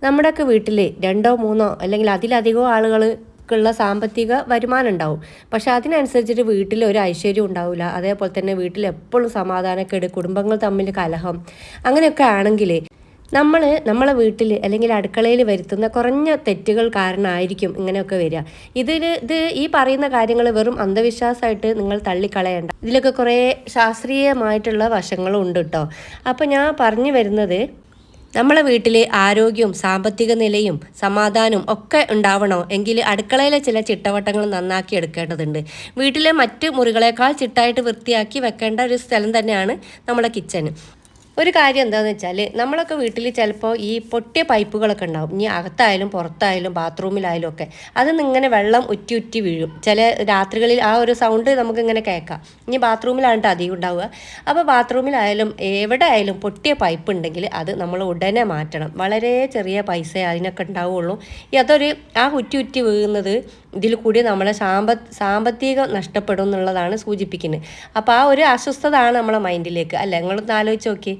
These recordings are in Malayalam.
നമ്മുടെയൊക്കെ വീട്ടിൽ രണ്ടോ മൂന്നോ അല്ലെങ്കിൽ അതിലധികമോ ആളുകൾക്കുള്ള സാമ്പത്തിക വരുമാനം ഉണ്ടാവും. പക്ഷെ അതിനനുസരിച്ചിട്ട് വീട്ടിൽ ഒരു ഐശ്വര്യം ഉണ്ടാവില്ല. അതേപോലെ തന്നെ വീട്ടിൽ എപ്പോഴും സമാധാനക്കേട്, കുടുംബങ്ങൾ തമ്മിൽ കലഹം, അങ്ങനെയൊക്കെ ആണെങ്കിൽ നമ്മളെ വീട്ടിൽ അല്ലെങ്കിൽ അടുക്കളയിൽ വരുത്തുന്ന കുറഞ്ഞ തെറ്റുകൾ കാരണമായിരിക്കും ഇങ്ങനെയൊക്കെ വരിക. ഇത് ഈ പറയുന്ന കാര്യങ്ങൾ വെറും അന്ധവിശ്വാസമായിട്ട് നിങ്ങൾ തള്ളിക്കളയണ്ട. ഇതിലൊക്കെ കുറേ ശാസ്ത്രീയമായിട്ടുള്ള വശങ്ങളും ഉണ്ട് കേട്ടോ. അപ്പോൾ ഞാൻ പറഞ്ഞു വരുന്നത്, നമ്മളെ വീട്ടിൽ ആരോഗ്യവും സാമ്പത്തിക നിലയും സമാധാനവും ഒക്കെ ഉണ്ടാവണോ എങ്കിൽ അടുക്കളയിലെ ചില ചിട്ടവട്ടങ്ങൾ നന്നാക്കി എടുക്കേണ്ടതുണ്ട്. വീട്ടിലെ മറ്റ് മുറികളെക്കാൾ ചിട്ടായിട്ട് വൃത്തിയാക്കി വെക്കേണ്ട ഒരു സ്ഥലം തന്നെയാണ് നമ്മുടെ കിച്ചൺ. ഒരു കാര്യം എന്താണെന്ന് വെച്ചാൽ, നമ്മളൊക്കെ വീട്ടിൽ ചിലപ്പോൾ ഈ പൊട്ടിയ പൈപ്പുകളൊക്കെ ഉണ്ടാവും. ഇനി അകത്തായാലും പുറത്തായാലും ബാത്റൂമിലായാലും ഒക്കെ അത് ഇങ്ങനെ വെള്ളം ഉറ്റി ഉറ്റി വീഴും. ചില രാത്രികളിൽ ആ ഒരു സൗണ്ട് നമുക്കിങ്ങനെ കേൾക്കാം. ഇനി ബാത്റൂമിലാണ് അധികം ഉണ്ടാവുക. അപ്പോൾ ബാത്റൂമിലായാലും എവിടെ ആയാലും പൊട്ടിയ പൈപ്പ് ഉണ്ടെങ്കിൽ അത് നമ്മൾ ഉടനെ മാറ്റണം. വളരെ ചെറിയ പൈസ അതിനൊക്കെ ഉണ്ടാവുള്ളൂ. അതൊരു ആ ഉറ്റി ഉറ്റി വീഴുന്നത് ഇതിൽ കൂടി നമ്മളെ സാമ്പത്തികം നഷ്ടപ്പെടും എന്നുള്ളതാണ് സൂചിപ്പിക്കുന്നത്. അപ്പോൾ ആ ഒരു അസ്വസ്ഥത ആണ് നമ്മളെ മൈൻഡിലേക്ക്, അല്ലേ? നിങ്ങളൊന്ന് ആലോചിച്ച് നോക്കി.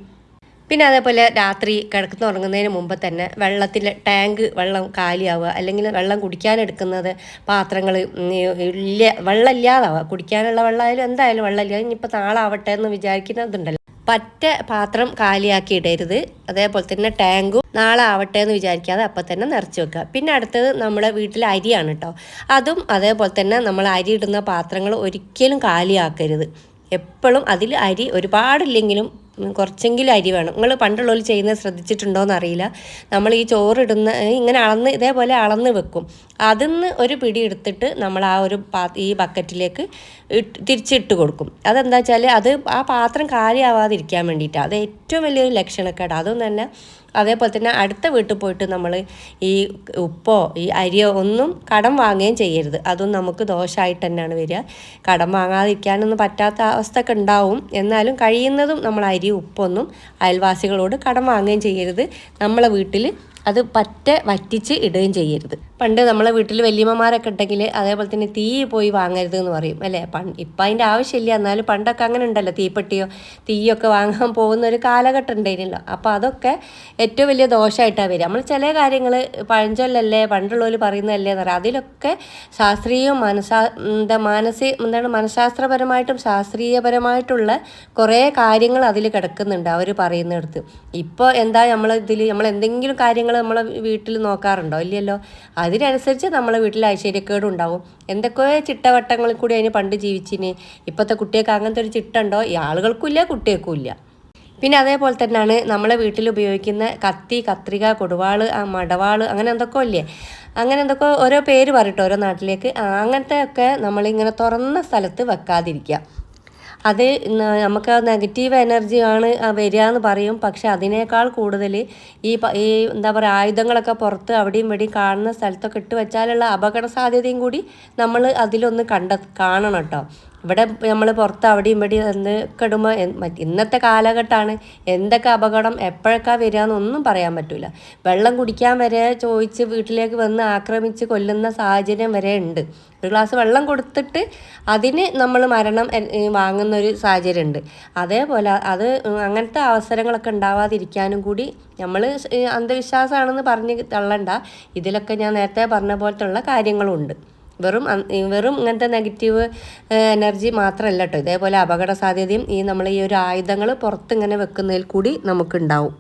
പിന്നെ അതേപോലെ രാത്രി കിടക്കുന്നുറങ്ങുന്നതിന് മുമ്പ് തന്നെ വെള്ളത്തിൻ്റെ വെള്ളം കാലിയാവുക, അല്ലെങ്കിൽ വെള്ളം കുടിക്കാനെടുക്കുന്നത് പാത്രങ്ങൾ വെള്ളം ഇല്ലാതാവുക. കുടിക്കാനുള്ള വെള്ളമായാലും എന്തായാലും വെള്ളം ഇല്ലാതെ ഇനിയിപ്പോൾ നാളെ ആവട്ടെ എന്ന് വിചാരിക്കുന്നതുണ്ടല്ലോ. പറ്റ പാത്രം കാലിയാക്കി ഇടരുത്. അതേപോലെ തന്നെ ടാങ്കും നാളെ ആവട്ടെ എന്ന് വിചാരിക്കാതെ അപ്പം തന്നെ നിറച്ച് വെക്കുക. പിന്നെ അടുത്തത് നമ്മുടെ വീട്ടിലെ അരിയാണ് കേട്ടോ. അതും അതേപോലെ തന്നെ നമ്മൾ അരി ഇടുന്ന പാത്രങ്ങൾ ഒരിക്കലും കാലിയാക്കരുത്. എപ്പോഴും അതിൽ അരി ഒരുപാടില്ലെങ്കിലും കുറച്ചെങ്കിലും അരി വേണം. നിങ്ങൾ പണ്ടുള്ളവർ ചെയ്യുന്നത് ശ്രദ്ധിച്ചിട്ടുണ്ടോയെന്ന് അറിയില്ല. നമ്മൾ ഈ ചോറിടുന്ന ഇങ്ങനെ ഇതേപോലെ അളന്ന് വെക്കും. അതിന്ന് ഒരു പിടി എടുത്തിട്ട് നമ്മൾ ആ ഒരു ഈ ബക്കറ്റിലേക്ക് തിരിച്ചിട്ട് കൊടുക്കും. അതെന്താ വെച്ചാൽ ആ പാത്രം കാലിയാവാതിരിക്കാൻ വേണ്ടിയിട്ടാണ്. അത് ഏറ്റവും വലിയൊരു ലക്ഷണക്കേട്. അതും തന്നെ അതേപോലെ തന്നെ അടുത്ത വീട്ടിൽ പോയിട്ട് നമ്മൾ ഈ ഉപ്പോ ഈ അരിയോ ഒന്നും കടം വാങ്ങുകയും ചെയ്യരുത്. അതും നമുക്ക് ദോഷമായിട്ട് തന്നെയാണ് വരിക. കടം വാങ്ങാതിരിക്കാനൊന്നും പറ്റാത്ത അവസ്ഥയൊക്കെ ഉണ്ടാവും. എന്നാലും കഴിയുന്നതും നമ്മൾ അരി ഉപ്പൊന്നും അയൽവാസികളോട് കടം വാങ്ങുകയും ചെയ്യരുത്. നമ്മളെ വീട്ടിൽ അത് വറ്റിച്ച് ഇടുകയും ചെയ്യരുത്. പണ്ട് നമ്മളെ വീട്ടിൽ വല്യമ്മമാരൊക്കെ ഉണ്ടെങ്കിൽ അതേപോലെ തന്നെ തീ പോയി വാങ്ങരുത് എന്ന് പറയും, അല്ലേ? ഇപ്പം അതിൻ്റെ ആവശ്യമില്ല. എന്നാലും പണ്ടൊക്കെ അങ്ങനെ ഉണ്ടല്ലോ, തീപ്പെട്ടിയോ തീയൊക്കെ വാങ്ങാൻ പോകുന്ന ഒരു കാലഘട്ടം ഉണ്ടായിരുന്നല്ലോ. അപ്പോൾ അതൊക്കെ ഏറ്റവും വലിയ ദോഷമായിട്ടാണ് വരിക. നമ്മൾ ചില കാര്യങ്ങൾ പഴഞ്ചൊല്ലല്ലേ, പണ്ടുള്ളവർ പറയുന്നതല്ലേ എന്ന് പറയാം. അതിലൊക്കെ ശാസ്ത്രീയവും മനഃശാസ്ത്രപരമായിട്ടും ശാസ്ത്രീയപരമായിട്ടുള്ള കുറേ കാര്യങ്ങൾ അതിൽ കിടക്കുന്നുണ്ട് അവർ പറയുന്നിടത്ത്. ഇപ്പോൾ എന്താ നമ്മൾ എന്തെങ്കിലും കാര്യങ്ങൾ നമ്മളെ വീട്ടിൽ നോക്കാറുണ്ടോ? ഇല്ലല്ലോ. അതിനനുസരിച്ച് നമ്മളെ വീട്ടിൽ ഐശ്വര്യക്കേടും ഉണ്ടാവും. എന്തൊക്കെയോ ചിട്ടവട്ടങ്ങളിൽ കൂടി അതിന് പണ്ട് ജീവിച്ചിന്. ഇപ്പോഴത്തെ കുട്ടികൾക്ക് അങ്ങനത്തെ ഒരു ചിട്ടുണ്ടോ? ഈ ആളുകൾക്കും ഇല്ല, കുട്ടികൾക്കും ഇല്ല. പിന്നെ അതേപോലെ തന്നെയാണ് നമ്മളെ വീട്ടിൽ ഉപയോഗിക്കുന്ന കത്തി, കത്രിക, കൊടുവാള്, മടവാള്, അങ്ങനെ എന്തൊക്കെ ഇല്ലേ, അങ്ങനെ എന്തൊക്കെ ഓരോ പേര് പറയട്ടോ ഓരോ നാട്ടിലേക്ക്. അങ്ങനത്തെ ഒക്കെ നമ്മളിങ്ങനെ തുറന്ന സ്ഥലത്ത് വെക്കാതിരിക്കുക. അത് നമുക്ക് നെഗറ്റീവ് എനർജിയാണ് വരിക എന്ന് പറയും. പക്ഷെ അതിനേക്കാൾ കൂടുതൽ ഈ എന്താ പറയുക, ആയുധങ്ങളൊക്കെ പുറത്ത് അവിടെയും ഇവിടെയും കാണുന്ന സ്ഥലത്തൊക്കെ ഇട്ട് വെച്ചാലുള്ള അപകട സാധ്യതയും കൂടി നമ്മൾ അതിലൊന്ന് കാണണം കേട്ടോ. ഇവിടെ നമ്മൾ പുറത്ത് അവിടെയും ഇവിടെയും എന്തൊക്കെ ഇടുമ്പോൾ ഇന്നത്തെ കാലഘട്ടമാണ്. എന്തൊക്കെ അപകടം എപ്പോഴൊക്കെ വരിക എന്നൊന്നും പറയാൻ പറ്റില്ല. വെള്ളം കുടിക്കാൻ വരെ ചോദിച്ച് വീട്ടിലേക്ക് വന്ന് ആക്രമിച്ച് കൊല്ലുന്ന സാഹചര്യം വരെ ഉണ്ട്. ഒരു ഗ്ലാസ് വെള്ളം കൊടുത്തിട്ട് അതിന് നമ്മൾ മരണം വാങ്ങുന്നൊരു സാഹചര്യം ഉണ്ട്. അതേപോലെ അങ്ങനത്തെ അവസരങ്ങളൊക്കെ ഉണ്ടാവാതിരിക്കാനും കൂടി നമ്മൾ അന്ധവിശ്വാസമാണെന്ന് പറഞ്ഞ് തള്ളണ്ട. ഇതിലൊക്കെ ഞാൻ നേരത്തെ പറഞ്ഞ പോലത്തുള്ള കാര്യങ്ങളുണ്ട്. വെറും ഇങ്ങനത്തെ നെഗറ്റീവ് എനർജി മാത്രമല്ല കേട്ടോ. ഇതേപോലെ അപകട സാധ്യതയും നമ്മൾ ഈ ഒരു ആയുധങ്ങൾ പുറത്തിങ്ങനെ വെക്കുന്നതിൽ കൂടി നമുക്കുണ്ടാവും.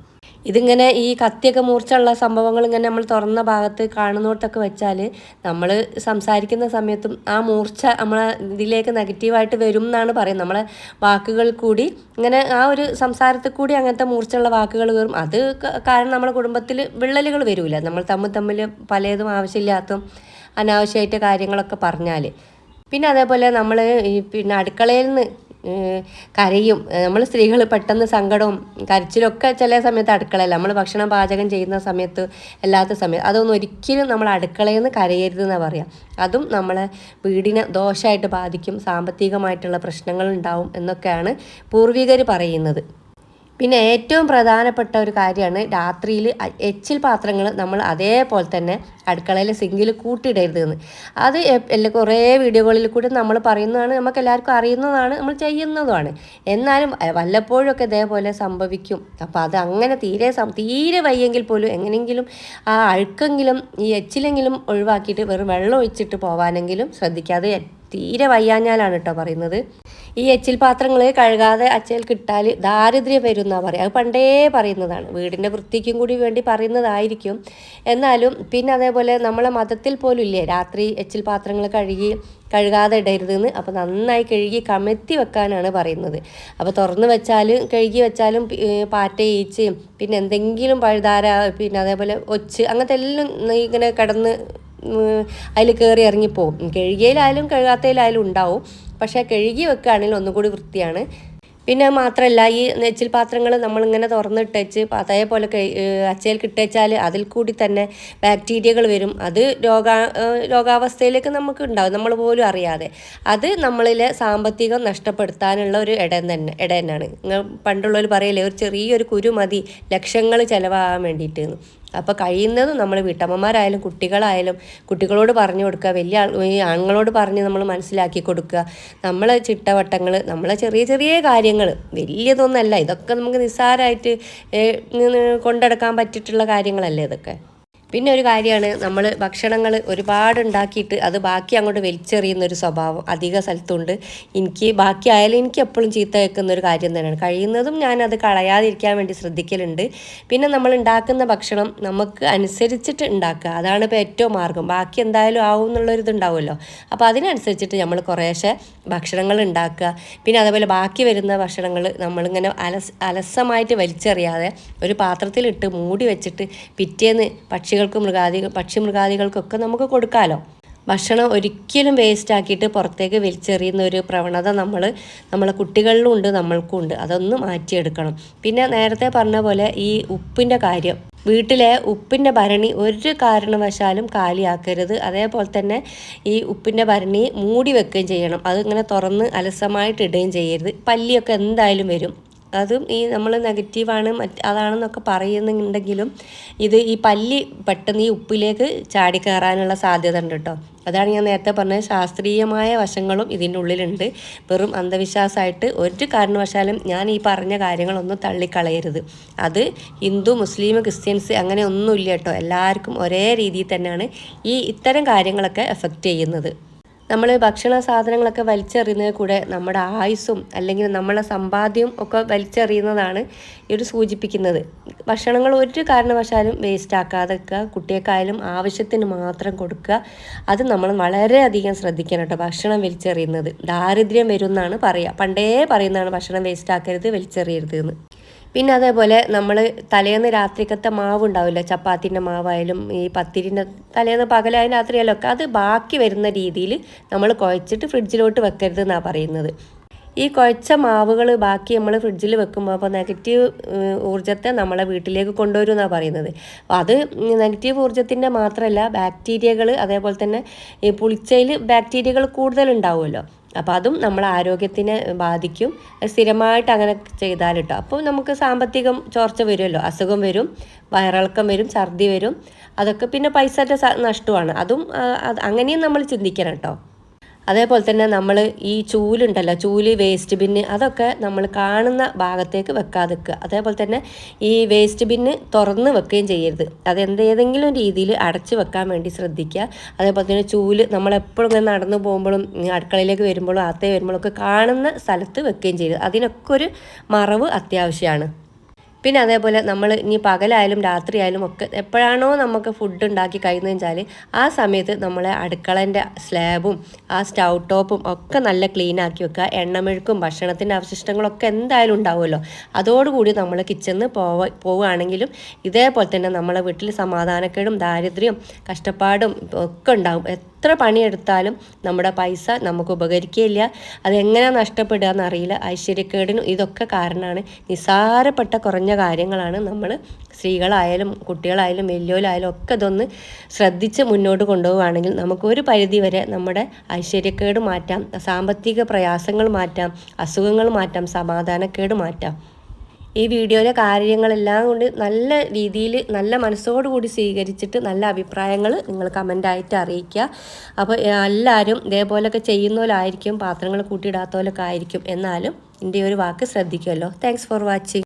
ഇതിങ്ങനെ ഈ കത്തിയൊക്കെ മൂർച്ചയുള്ള സംഭവങ്ങൾ ഇങ്ങനെ നമ്മൾ തുറന്ന ഭാഗത്ത് കാണുന്നിടത്തൊക്കെ വെച്ചാൽ നമ്മൾ സംസാരിക്കുന്ന സമയത്തും ആ മൂർച്ച നമ്മളെ ഇതിലേക്ക് നെഗറ്റീവായിട്ട് വരും എന്നാണ് പറയുന്നത്. നമ്മളെ വാക്കുകൾ കൂടി ഇങ്ങനെ ആ ഒരു സംസാരത്തിൽ കൂടി അങ്ങനത്തെ മൂർച്ചയുള്ള വാക്കുകൾ വരും. അത് കാരണം നമ്മുടെ കുടുംബത്തിൽ വിള്ളലുകൾ വരില്ല. നമ്മൾ തമ്മിൽ പലതും ആവശ്യമില്ലാത്തതും അനാവശ്യമായിട്ട് കാര്യങ്ങളൊക്കെ പറഞ്ഞാൽ. പിന്നെ അതേപോലെ നമ്മൾ പിന്നെ അടുക്കളയിൽ നിന്ന് കരയും. നമ്മൾ സ്ത്രീകൾ പെട്ടെന്ന് സങ്കടവും കരച്ചിലൊക്കെ ചില സമയത്ത് അടുക്കളയില്ല. നമ്മൾ ഭക്ഷണം പാചകം ചെയ്യുന്ന സമയത്ത് അല്ലാത്ത സമയത്ത് അതൊന്നും ഒരിക്കലും നമ്മൾ അടുക്കളയിൽ നിന്ന് കരയരുതെന്നാണ് പറയുക. അതും നമ്മളെ വീടിനെ ദോഷമായിട്ട് ബാധിക്കും, സാമ്പത്തികമായിട്ടുള്ള പ്രശ്നങ്ങൾ ഉണ്ടാവും എന്നൊക്കെയാണ് പൂർവികർ പറയുന്നത്. പിന്നെ ഏറ്റവും പ്രധാനപ്പെട്ട ഒരു കാര്യമാണ് രാത്രിയിൽ എച്ചിൽ പാത്രങ്ങൾ നമ്മൾ അതേപോലെ തന്നെ അടുക്കളയിൽ സിങ്കിൽ കൂട്ടിയിടരുതെന്ന്. അത് എല്ലാ കുറേ വീഡിയോകളിൽ കൂടി നമ്മൾ പറയുന്നതാണ്, നമുക്ക് എല്ലാവർക്കും അറിയുന്നതാണ്, നമ്മൾ ചെയ്യുന്നതുമാണ്. എന്നാലും വല്ലപ്പോഴൊക്കെ ഇതേപോലെ സംഭവിക്കും. അപ്പോൾ അത് അങ്ങനെ തീരെ വയ്യെങ്കിൽ പോലും എങ്ങനെയെങ്കിലും ആ അഴുക്കെങ്കിലും ഈ എച്ചിലെങ്കിലും ഒഴിവാക്കിയിട്ട് വെറും വെള്ളം ഒഴിച്ചിട്ട് പോകാനെങ്കിലും ശ്രദ്ധിക്കാതെ തീരെ വയ്യാഞ്ഞാലാണ് കേട്ടോ പറയുന്നത്. ഈ എച്ചിൽ പാത്രങ്ങൾ കഴുകാതെ അച്ചയിൽ കിട്ടാൽ ദാരിദ്ര്യം വരും എന്നാണ് പറയുക. അത് പണ്ടേ പറയുന്നതാണ്, വീടിൻ്റെ വൃത്തിക്കും കൂടി വേണ്ടി പറയുന്നതായിരിക്കും. എന്നാലും പിന്നെ അതേപോലെ നമ്മളെ മതത്തിൽ പോലും ഇല്ലേ രാത്രി എച്ചിൽ പാത്രങ്ങൾ കഴുകാതെ ഇടരുതെന്ന്. അപ്പോൾ നന്നായി കഴുകി കമഴ്ത്തി വെക്കാനാണ് പറയുന്നത്. അപ്പോൾ തുറന്ന് കഴുകി വെച്ചാലും പാറ്റ ഈച്ചയും പിന്നെ എന്തെങ്കിലും പഴുതാര പിന്നെ അതേപോലെ ഒച്ച് അങ്ങനത്തെ എല്ലാം ഇങ്ങനെ കിടന്ന് അതിൽ കയറി ഇറങ്ങിപ്പോവും. കഴുകിയതിലായാലും കഴുകാത്തതിലായാലും ഉണ്ടാവും. പക്ഷേ കഴുകി വെക്കുകയാണെങ്കിൽ ഒന്നും കൂടി വൃത്തിയാണ്. പിന്നെ മാത്രമല്ല ഈ എച്ചിൽ പാത്രങ്ങൾ നമ്മളിങ്ങനെ തുറന്നിട്ടേച്ച് അതേപോലെ അച്ചയിൽ കിട്ടേച്ചാൽ അതിൽ കൂടി തന്നെ ബാക്ടീരിയകൾ വരും. അത് രോഗാവസ്ഥയിലേക്ക് നമുക്ക് ഉണ്ടാവും, നമ്മൾ പോലും അറിയാതെ. അത് നമ്മളിലെ സാമ്പത്തികം നഷ്ടപ്പെടുത്താനുള്ള ഒരു ഇട തന്നെയാണ്. പണ്ടുള്ളവർ പറയല്ലേ, ഒരു ചെറിയൊരു കുരു മതി ലക്ഷങ്ങൾ ചിലവാകാൻ വേണ്ടിയിട്ട്. അപ്പോൾ കഴിയുന്നതും നമ്മൾ വീട്ടമ്മമാരായാലും കുട്ടികളോട് പറഞ്ഞു കൊടുക്കുക, വലിയ ഈ ആണുങ്ങളോട് പറഞ്ഞ് നമ്മൾ മനസ്സിലാക്കി കൊടുക്കുക. നമ്മളെ ചിട്ടവട്ടങ്ങൾ, നമ്മളെ ചെറിയ ചെറിയ കാര്യങ്ങൾ, വലിയതൊന്നല്ല ഇതൊക്കെ, നമുക്ക് നിസ്സാരമായിട്ട് കൊണ്ടെടുക്കാൻ പറ്റിയിട്ടുള്ള കാര്യങ്ങളല്ലേ ഇതൊക്കെ. പിന്നെ ഒരു കാര്യമാണ്, നമ്മൾ ഭക്ഷണങ്ങൾ ഒരുപാട് ഉണ്ടാക്കിയിട്ട് അത് ബാക്കി അങ്ങോട്ട് വലിച്ചെറിയുന്നൊരു സ്വഭാവം അധിക സ്ഥലത്തുണ്ട്. എനിക്ക് ബാക്കി ആയാലും എനിക്ക് എപ്പോഴും ചീത്ത കേൾക്കുന്ന ഒരു കാര്യം തന്നെയാണ്. കഴിയുന്നതും ഞാനത് കളയാതിരിക്കാൻ വേണ്ടി ശ്രദ്ധിക്കലുണ്ട്. പിന്നെ നമ്മൾ ഉണ്ടാക്കുന്ന ഭക്ഷണം നമുക്ക് അനുസരിച്ചിട്ട് ഉണ്ടാക്കുക, അതാണ് ഇപ്പോൾ ഏറ്റവും മാർഗം. ബാക്കി എന്തായാലും ആവും എന്നുള്ളൊരിതുണ്ടാവുമല്ലോ. അപ്പോൾ അതിനനുസരിച്ചിട്ട് നമ്മൾ കുറേശ്ശെ ഭക്ഷണങ്ങൾ ഉണ്ടാക്കുക. പിന്നെ അതേപോലെ ബാക്കി വരുന്ന ഭക്ഷണങ്ങൾ നമ്മളിങ്ങനെ അലസമായിട്ട് വലിച്ചെറിയാതെ ഒരു പാത്രത്തിലിട്ട് മൂടി വെച്ചിട്ട് പിറ്റേന്ന് പക്ഷിമൃഗാദികൾക്കൊക്കെ നമുക്ക് കൊടുക്കാമല്ലോ. ഭക്ഷണം ഒരിക്കലും വേസ്റ്റ് ആക്കിയിട്ട് പുറത്തേക്ക് വലിച്ചെറിയുന്ന ഒരു പ്രവണത നമ്മളെ കുട്ടികളിലും ഉണ്ട്, നമ്മൾക്കും ഉണ്ട്. അതൊന്ന് മാറ്റിയെടുക്കണം. പിന്നെ നേരത്തെ പറഞ്ഞ പോലെ ഈ ഉപ്പിൻ്റെ കാര്യം, വീട്ടിലെ ഉപ്പിൻ്റെ ഭരണി ഒരു കാരണവശാലും കാലിയാക്കരുത്. അതേപോലെ തന്നെ ഈ ഉപ്പിൻ്റെ ഭരണി മൂടി വെക്കുകയും ചെയ്യണം. അതിങ്ങനെ തുറന്ന് അലസമായിട്ട് ഇടുകയും ചെയ്യരുത്. പല്ലിയൊക്കെ എന്തായാലും വരും. അതും ഈ നമ്മൾ നെഗറ്റീവാണ് അതാണെന്നൊക്കെ പറയുന്നുണ്ടെങ്കിലും ഈ പല്ലി പെട്ടെന്ന് ഈ ഉപ്പിലേക്ക് ചാടിക്കയറാനുള്ള സാധ്യത ഉണ്ട് കേട്ടോ. അതാണ് ഞാൻ നേരത്തെ പറഞ്ഞത്, ശാസ്ത്രീയമായ വശങ്ങളും ഇതിൻ്റെ ഉള്ളിലുണ്ട്. വെറും അന്ധവിശ്വാസമായിട്ട് ഒരു കാരണവശാലും ഞാൻ ഈ പറഞ്ഞ കാര്യങ്ങളൊന്നും തള്ളിക്കളയരുത്. അത് ഹിന്ദു, മുസ്ലിം, ക്രിസ്ത്യൻസ് അങ്ങനെ ഒന്നുമില്ല കേട്ടോ. എല്ലാവർക്കും ഒരേ രീതിയിൽ തന്നെയാണ് ഇത്തരം കാര്യങ്ങളൊക്കെ എഫക്റ്റ് ചെയ്യുന്നത്. നമ്മൾ ഭക്ഷണ സാധനങ്ങളൊക്കെ വലിച്ചെറിയുന്നതിൽ കൂടെ നമ്മുടെ ആയുസ്സും അല്ലെങ്കിൽ നമ്മളെ സമ്പാദ്യവും ഒക്കെ വലിച്ചെറിയുന്നതാണ് ഇത് സൂചിപ്പിക്കുന്നത്. ഭക്ഷണങ്ങൾ ഒരു കാരണവശാലും വേസ്റ്റ് ആക്കാതെ വെക്കുക. കുട്ടികൾക്കായാലും ആവശ്യത്തിന് മാത്രം കൊടുക്കുക. അത് നമ്മൾ വളരെയധികം ശ്രദ്ധിക്കണം കേട്ടോ. ഭക്ഷണം വലിച്ചെറിയുന്നത് ദാരിദ്ര്യം വരും എന്നാണ് പറയുക. പണ്ടേ പറയുന്നതാണ് ഭക്ഷണം വേസ്റ്റ് ആക്കരുത്, വലിച്ചെറിയരുത് എന്ന്. പിന്നെ അതേപോലെ നമ്മൾ തലേന്ന് രാത്രിക്കത്തെ മാവ് ഉണ്ടാവില്ല, ചപ്പാത്തിൻ്റെ മാവായാലും ഈ പത്തിരിൻ്റെ തലേന്ന് പകലായാലും രാത്രിയായാലും ഒക്കെ അത് ബാക്കി വരുന്ന രീതിയിൽ നമ്മൾ കുഴച്ചിട്ട് ഫ്രിഡ്ജിലോട്ട് വെക്കരുത് എന്നാണ് പറയുന്നത്. ഈ കുഴച്ച മാവുകൾ ബാക്കി നമ്മൾ ഫ്രിഡ്ജിൽ വെക്കുമ്പോൾ അപ്പോൾ നെഗറ്റീവ് ഊർജ്ജത്തെ നമ്മളെ വീട്ടിലേക്ക് കൊണ്ടുവരും എന്നാണ് പറയുന്നത്. അപ്പോൾ അത് നെഗറ്റീവ് ഊർജ്ജത്തിൻ്റെ മാത്രമല്ല, ബാക്ടീരിയകൾ അതേപോലെ തന്നെ ഈ പുളിച്ചയിൽ ബാക്ടീരിയകൾ കൂടുതലുണ്ടാവുമല്ലോ. അപ്പോൾ അതും നമ്മളെ ആരോഗ്യത്തിനെ ബാധിക്കും. സ്ഥിരമായിട്ട് അങ്ങനെ ചെയ്താൽ കേട്ടോ. അപ്പോൾ നമുക്ക് സാമ്പത്തികം ചോർച്ച വരുമല്ലോ, അസുഖം വരും, വയറിളക്കം വരും, ഛർദി വരും. അതൊക്കെ പിന്നെ പൈസയുടെ നഷ്ടമാണ്. അതും അങ്ങനെയും നമ്മൾ ചിന്തിക്കണം കേട്ടോ. അതേപോലെ തന്നെ നമ്മൾ ഈ ചൂല് വേസ്റ്റ് ബിന്ന് അതൊക്കെ നമ്മൾ കാണുന്ന ഭാഗത്തേക്ക് വെക്കാതെ വെക്കുക. അതേപോലെ തന്നെ ഈ വേസ്റ്റ് ബിന്ന് തുറന്ന് വെക്കുകയും ചെയ്യരുത്. ഏതെങ്കിലും രീതിയിൽ അടച്ച് വെക്കാൻ വേണ്ടി ശ്രദ്ധിക്കുക. അതേപോലെ തന്നെ നമ്മളെപ്പോഴും ഇങ്ങനെ നടന്നു പോകുമ്പോഴും അടുക്കളയിലേക്ക് വരുമ്പോഴും അകത്തേ വരുമ്പോഴൊക്കെ കാണുന്ന സ്ഥലത്ത് വെക്കുകയും ചെയ്യരുത്. അതിനൊക്കെ ഒരു മറവ് അത്യാവശ്യമാണ്. പിന്നെ അതേപോലെ നമ്മൾ ഇനി പകലായാലും രാത്രിയായാലും ഒക്കെ എപ്പോഴാണോ നമുക്ക് ഫുഡ് ഉണ്ടാക്കി കഴിയുന്നതെന്ന് വെച്ചാൽ ആ സമയത്ത് നമ്മളെ അടുക്കളൻ്റെ സ്ലാബും ആ സ്റ്റൗ ടോപ്പും ഒക്കെ നല്ല ക്ലീൻ ആക്കി വെക്കുക. എണ്ണമെഴുക്കും ഭക്ഷണത്തിൻ്റെ അവശിഷ്ടങ്ങളൊക്കെ എന്തായാലും ഉണ്ടാവുമല്ലോ. അതോടുകൂടി നമ്മൾ കിച്ചണിൽ പോവുകയാണെങ്കിലും ഇതേപോലെ തന്നെ നമ്മളെ വീട്ടിൽ സമാധാനക്കേടും ദാരിദ്ര്യവും കഷ്ടപ്പാടും ഒക്കെ ഉണ്ടാവും. എത്ര പണിയെടുത്താലും നമ്മുടെ പൈസ നമുക്ക് ഉപകരിക്കുകയില്ല. അതെങ്ങനെ നഷ്ടപ്പെടുക എന്നറിയില്ല. ഐശ്വര്യക്കേടിനും ഇതൊക്കെ കാരണമാണ്. നിസ്സാരപ്പെട്ട കുറഞ്ഞ കാര്യങ്ങളാണ്. നമ്മൾ സ്ത്രീകളായാലും കുട്ടികളായാലും വലിയവരായാലും ഒക്കെ ഇതൊന്ന് ശ്രദ്ധിച്ച് മുന്നോട്ട് കൊണ്ടുപോവുകയാണെങ്കിൽ നമുക്കൊരു പരിധി വരെ നമ്മുടെ ഐശ്വര്യക്കേട് മാറ്റാം, സാമ്പത്തിക പ്രയാസങ്ങൾ മാറ്റാം, അസുഖങ്ങൾ മാറ്റാം, സമാധാനക്കേട് മാറ്റാം. ഈ വീഡിയോയിലെ കാര്യങ്ങളെല്ലാം കൊണ്ട് നല്ല രീതിയിൽ നല്ല മനസ്സോടുകൂടി സ്വീകരിച്ചിട്ട് നല്ല അഭിപ്രായങ്ങൾ നിങ്ങൾ കമൻ്റായിട്ട് അറിയിക്കുക. അപ്പോൾ എല്ലാവരും ഇതേപോലെയൊക്കെ ചെയ്യുന്നവരായിരിക്കും, പാത്രങ്ങൾ കൂട്ടിയിടാത്തവരൊക്കെ ആയിരിക്കും. എന്നാലും എൻ്റെ ഒരു വാക്ക് ശ്രദ്ധിക്കുമല്ലോ. Thanks for watching.